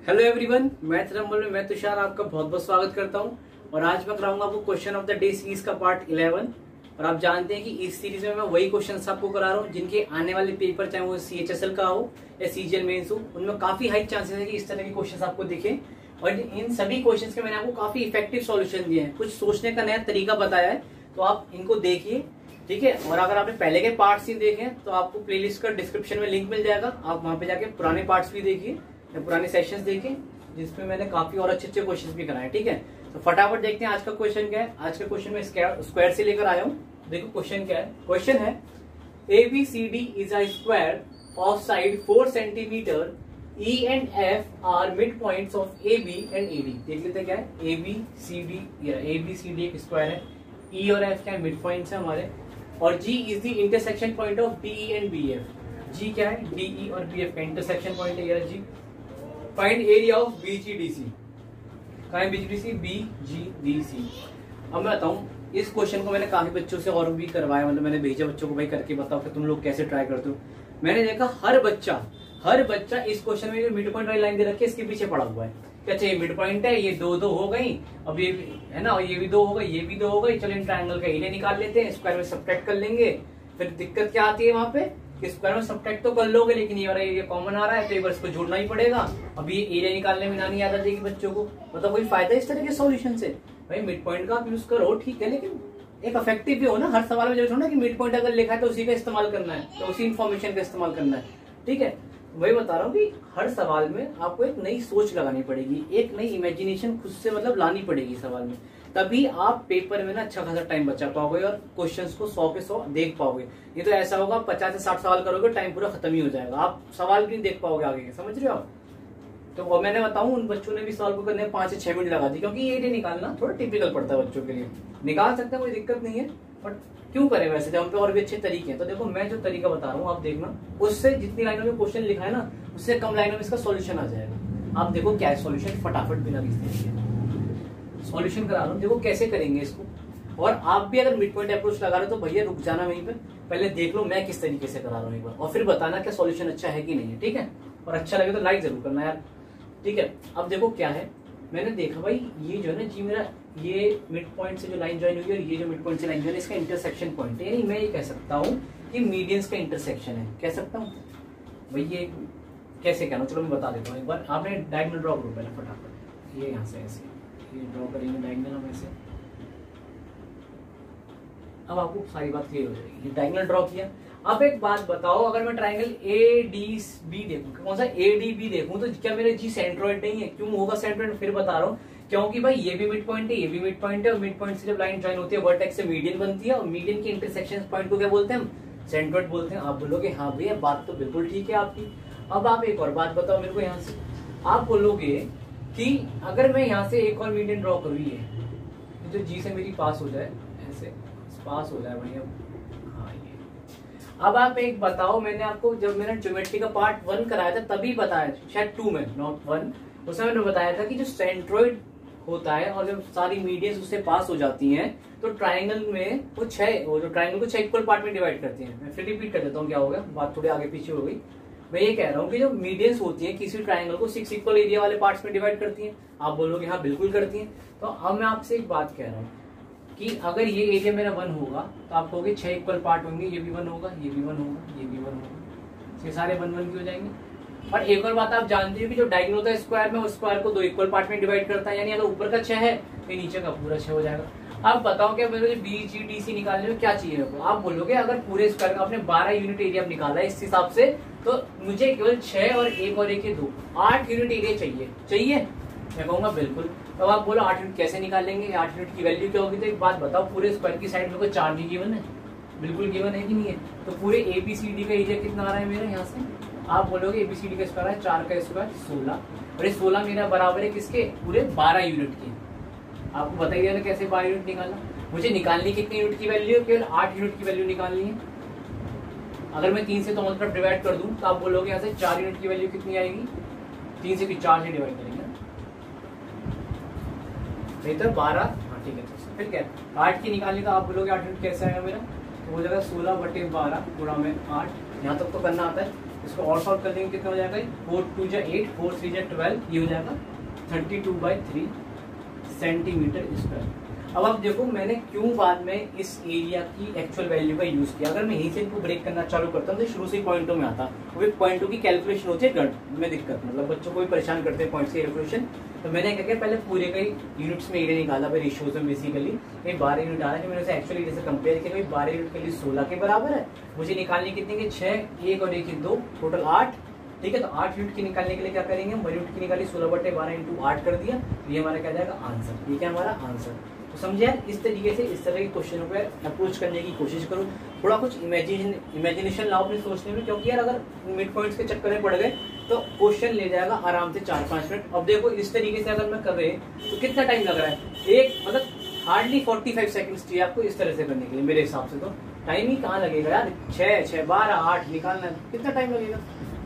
Hello everyone, math rumble में मैं तुषार आपका बहुत बहुत स्वागत करता हूं। और आज मैं कराऊंगा आपको question of the day series का पार्ट 11। और आप जानते हैं कि इस सीरीज में मैं वही क्वेश्चंस आपको करा रहा हूं जिनके आने वाले पेपर, चाहे वो CHSL का हो या CGL मेंस हो, उनमें काफी हाई चांसेस है कि इस तरह के क्वेश्चंस आपको दिखे। और इन सभी क्वेश्चंस के मैंने आपको काफी इफेक्टिव सॉल्यूशन दिए हैं, कुछ सोचने का नया तरीका बताया है, तो आप इनको देखिए, ठीक है। और अगर आपने पहले के पार्ट्स ही देखे तो आपको प्लेलिस्ट का डिस्क्रिप्शन में लिंक मिल जाएगा, आप वहां पे जाके पुराने पार्ट्स भी देखिए या पुराने सेशंस देखिए, जिसमें मैंने काफी और अच्छे क्वेश्चंस भी कराए, ठीक है। तो फटाफट देखते हैं आज का क्वेश्चन क्या है। आज का क्वेश्चन में स्क्वायर से लेकर आया हूँ। देखो क्वेश्चन क्या है। क्वेश्चन है ABCD is a square of side 4 centimetre, E and F are mid points of AB and AD। देख लेते हैं क्या है। ABCD एक स्क्वायर है, E और F क्या है, मिड पॉइंट्स है हमारे, और G is the intersection point of DE and BF। G क्या है, DE और BF का इंटरसेक्शन पॉइंट है ये G। Find area of BGDC। कहाँ है BGDC? BGDC। अब मैं बताऊं, इस क्वेश्चन को मैंने काफी बच्चों से और भी करवाया, मतलब मैंने भेजा बच्चों को, भाई करके बताओ कि तुम लोग कैसे ट्राई करते हो। मैंने देखा हर बच्चा इस क्वेश्चन में जो मिड पॉइंट वाली लाइन दे रखी है इसके पीछे पड़ा हुआ है। अच्छा ये मिड पॉइंट है, ये दो हो गई, अब ये है ना, ये भी 2 हो गई, ये भी 2 हो गई, चलो इन ट्रायंगल का एरिया निकाल लेते हैं, स्क्वायर में सब्ट्रैक्ट कर लेंगे। फिर दिक्कत क्या आती है वहां पे, स्क्वायर में सब्ट्रैक्ट तो कर लोगे, लेकिन ये वाला एरिया कॉमन आ रहा है तो एक बार इसको जोड़ना ही पड़ेगा। अब ये एरिया निकालने में नहीं याद आ जाएगी बच्चों को, मतलब कोई फायदा इस तरह के सॉल्यूशन से। भाई मिड पॉइंट का आप यूज करो, ठीक है, लेकिन एक इफेक्टिव भी हो ना। हर सवाल में जरूर ना कि मिड पॉइंट अगर लिखा है तो उसी का इस्तेमाल करना है, तो उसी इन्फॉर्मेशन का इस्तेमाल करना है, ठीक है। वही बता रहा हूँ कि हर सवाल में आपको एक नई सोच लगानी पड़ेगी, एक नई इमेजिनेशन खुद से मतलब लानी पड़ेगी सवाल में, तभी आप पेपर में ना अच्छा खासा टाइम बचा पाओगे और क्वेश्चंस को 100 के 100 देख पाओगे। ये तो ऐसा होगा 50 से 60 सवाल करोगे, टाइम पूरा खत्म ही हो जाएगा, आप सवाल भी नहीं देख पाओगे आगे, समझ रहे हो आप। तो मैंने बताऊं, उन बच्चों ने भी सवाल को करने 5 से 6 मिनट लगा दी, क्योंकि ये निकालना थोड़ा टिपिकल पड़ता है बच्चों के लिए। निकाल सकते हैं, कोई दिक्कत नहीं है, बट क्यों करें वैसे जब हम पे और भी अच्छे तरीके हैं। तो देखो मैं जो तरीका बता रहा हूँ आप देखना, उससे जितनी लाइनों में क्वेश्चन लिखा है ना, उससे कम लाइनों में इसका सॉल्यूशन आ जाएगा। आप देखो क्या है सॉल्यूशन, फटाफट बिना किसी सॉल्यूशन करा रहा हूँ, देखो कैसे करेंगे इसको। और आप भी अगर मिड पॉइंट अप्रोच लगा रहे हो तो भैया रुक जाना वहीं पे, पहले देख लो मैं किस तरीके से करा रहा हूँ एक बार, और फिर बताना कि सॉल्यूशन अच्छा है कि नहीं है, ठीक है। और अच्छा लगे तो लाइक जरूर करना यार, ठीक है। अब देखो क्या है, मैंने देखा भाई ये जो है ना जी, मेरा ये मिड पॉइंट से जो लाइन ज्वाइन हुई है और ये जो मिड पॉइंट से लाइन ज्वाइन, इसका इंटरसेक्शन पॉइंट है, यानी मैं ये कह सकता हूँ कि मीडियंस का इंटरसेक्शन है, कह सकता हूँ भाई। ये कैसे कहना, चलो मैं बता देता हूँ एक बार। आपने डायगोनल ड्रॉ करो पहले फटाफट, ये यहाँ से ऐसे ये ड्रॉ करेंगे डायगोनल हम ऐसे। अब आपको सारी बात क्लियर हो जाएगी। ये डायगोनल ड्रॉ किया। अब एक बात बताओ, अगर मैं ट्राइंगल ADB देखूं, कौन सा ADB देखूं, तो क्या मेरा जी सेंट्रोइड नहीं है? क्यों होगा सेंट्रोइड, फिर बता रहा हूँ, क्योंकि भाई ये भी मिड पॉइंट है, ये भी मिड पॉइंट है, और मिड पॉइंट से जब लाइन ज्वाइन होती है वर्टेक्स से मीडियन बनती है, और मीडियन के इंटरसेक्शन पॉइंट को क्या बोलते हैं हम? सेंट्रोइड बोलते हैं। आप बोलोगे हाँ भैया बात तो बिल्कुल ठीक है आपकी। अब आप एक और बात बताओ मेरे को, यहाँ से आप बोलोगे कि अगर मैं यहाँ से एक और मीडियन ड्रॉ करूँ, ये तो जी से मेरी पास हो जाए, ऐसे पास हो जाए बढ़िया। हाँ ये अब आप एक बताओ, मैंने आपको जब मैंने ज्योमेट्री का पार्ट 1 कराया था तभी बताया, शायद 2 में, नॉट 1, उसमें मैंने बताया था कि जो सेंट्रोइड होता है और जब सारी मीडियंस उससे पास हो जाती हैं तो ट्राइंगल में वो जो ट्राइंगल को 6 इक्वल पार्ट में डिवाइड करती हैं। मैं फिर रिपीट कर देता हूँ, क्या हो गया, बात थोड़ी आगे पीछे हो गई। मैं ये कह रहा हूँ कि जो मीडियंस होती हैं किसी ट्राइंगल को 6 इक्वल एरिया वाले पार्ट्स में डिवाइड करती हैं। आप बोलोगे हाँ बिल्कुल करती हैं। तो अब मैं आपसे एक बात कह रहा हूँ कि अगर ये एरिया मेरा 1 होगा तो आप कहोगे 6 इक्वल पार्ट होंगे, ये भी 1 होगा, ये भी 1 होगा, ये भी 1 होगा, ये सारे 1 की हो जाएंगे। और एक और बात आप जानते हो कि जो डायगोनल होता है स्क्वायर में, उस स्क्वायर को 2 इक्वल पार्ट में डिवाइड करता है, यानी अगर ऊपर का 6 है तो नीचे का पूरा 6 हो जाएगा। अब बताओ क्या मेरे BGDC निकालने में क्या चाहिए आपको? आप बोलोगे अगर पूरे स्क्वायर का आपने 12 यूनिट एरिया निकाला है इस हिसाब से, तो मुझे केवल 6 और 1 और 1 2 8 यूनिट एरिया चाहिए। मैं कहूंगा बिल्कुल। तो आप बोलो 8 यूनिट कैसे निकालेंगे, 8 यूनिट की वैल्यू क्या होगी? तो एक बात बताओ, पूरे स्क्वायर की साइड में कोई 4 गिवन है? बिल्कुल गिवन है कि नहीं है? तो पूरे ABCD का एरिया कितना आ रहा है मेरा यहाँ से? आप बोलोगे ABCD का स्क्वायर है 4 का स्क्वायर 16, और ये 16 मेरा बराबर है किसके? पूरे 12 यूनिट के। आपको बताइए ना कैसे 12 यूनिट निकालना। मुझे निकालनी कितनी यूनिट की वैल्यू है? केवल 8 यूनिट की वैल्यू निकालनी है। अगर मैं 3 से दोनों तरफ डिवाइड कर दूं तो आप बोलोगे यहाँ से 4 यूनिट की वैल्यू कितनी आएगी? 3 से भी 4 से डिवाइड करेंगे नहीं तो 12। हाँ ठीक है, तो फिर क्या 8 की निकालनी, तो आप बोलोगे 8 यूनिट कैसे आएगा मेरा? तो हो जाएगा 16/12 गुणा में 8, यहाँ तक तो करना आता है। इसको और सॉल्व कर देंगे कितना हो जाएगा, 4 2 जा 8, 4 3 जा 12, ये हो जाएगा 32/3 सेंटीमीटर स्क्वायर। अब आप देखो मैंने क्यों बाद में इस एरिया की एक्चुअल वैल्यू का यूज किया। अगर मैं यहीं से इनको ब्रेक करना चालू करता हूँ तो शुरू से ही पॉइंटों में आता, वो पॉइंटों की कैलकुलेशन होती है गणित में दिक्कत, मतलब बच्चों को भी परेशान करते हैं पॉइंट्स की कैलकुलेशन। तो मैंने क्या किया, पहले पूरे का यूनिट्स में एरिया निकाला, भाई रेशियोज में बेसिकली 12 यूनिट आ रहा है, मैंने उसे एक्चुअली एरिया से कंपेयर किया, भाई 12 यूनिट के लिए 16 के बराबर है। मुझे निकालने कितने के 6, 1 और 1 2, टोटल 8। ठीक है, तो 8 यूनिट की निकालने के लिए क्या करेंगे, 1 यूनिट की निकाली 16/12 इंटू 8 कर दिया, ये हमारा क्या जाएगा आंसर। ये क्या हमारा आंसर। तो समझे यार, इस तरीके से इस तरह के क्वेश्चनों पे अप्रोच करने की कोशिश करो, थोड़ा कुछ इमेजिनेशन लाओ अपने सोचने में, क्योंकि यार अगर मिड पॉइंट्स के चक्कर में पड़ गए तो क्वेश्चन ले जाएगा आराम से 4-5 मिनट। अब देखो इस तरीके से अगर मैं कर रहे तो कितना टाइम लग रहा है, एक मतलब हार्डली 45 सेकंड्स चाहिए आपको इस तरह से करने के लिए। मेरे हिसाब से तो टाइम ही कहाँ लगेगा यार, 6 6 12 8 निकालना है, कितना टाइम लगेगा।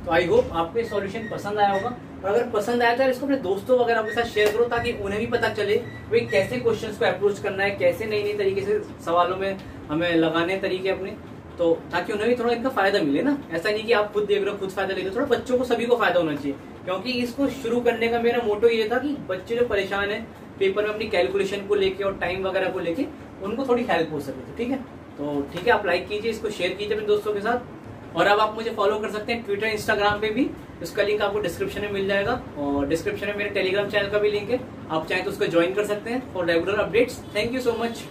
तो आई होप आपको ये सॉल्यूशन पसंद आया होगा, और अगर पसंद आया तो इसको अपने दोस्तों वगैरह के साथ शेयर करो, ताकि उन्हें भी पता चले भाई कैसे क्वेश्चंस को अप्रोच करना है, कैसे नई नई तरीके से सवालों में हमें लगाने तरीके अपने, तो ताकि उन्हें भी थोड़ा इनका फायदा मिले ना। ऐसा नहीं कि आप खुद देख रहे हो खुद फायदा ले रहे हो, थोड़ा बच्चों को सभी को फायदा होना चाहिए। क्योंकि इसको शुरू करने का मेरा मोटो ये था कि बच्चे जो परेशान है पेपर में अपनी कैलकुलेशन को लेके और टाइम वगैरह को लेके, उनको थोड़ी हेल्प हो सके। ठीक है, तो ठीक है, आप लाइक कीजिए, इसको शेयर कीजिए अपने दोस्तों के साथ। और अब आप मुझे फॉलो कर सकते हैं ट्विटर इंस्टाग्राम पे भी, उसका लिंक आपको डिस्क्रिप्शन में मिल जाएगा, और डिस्क्रिप्शन में मेरे टेलीग्राम चैनल का भी लिंक है, आप चाहें तो उसको ज्वाइन कर सकते हैं for regular updates. Thank you so much.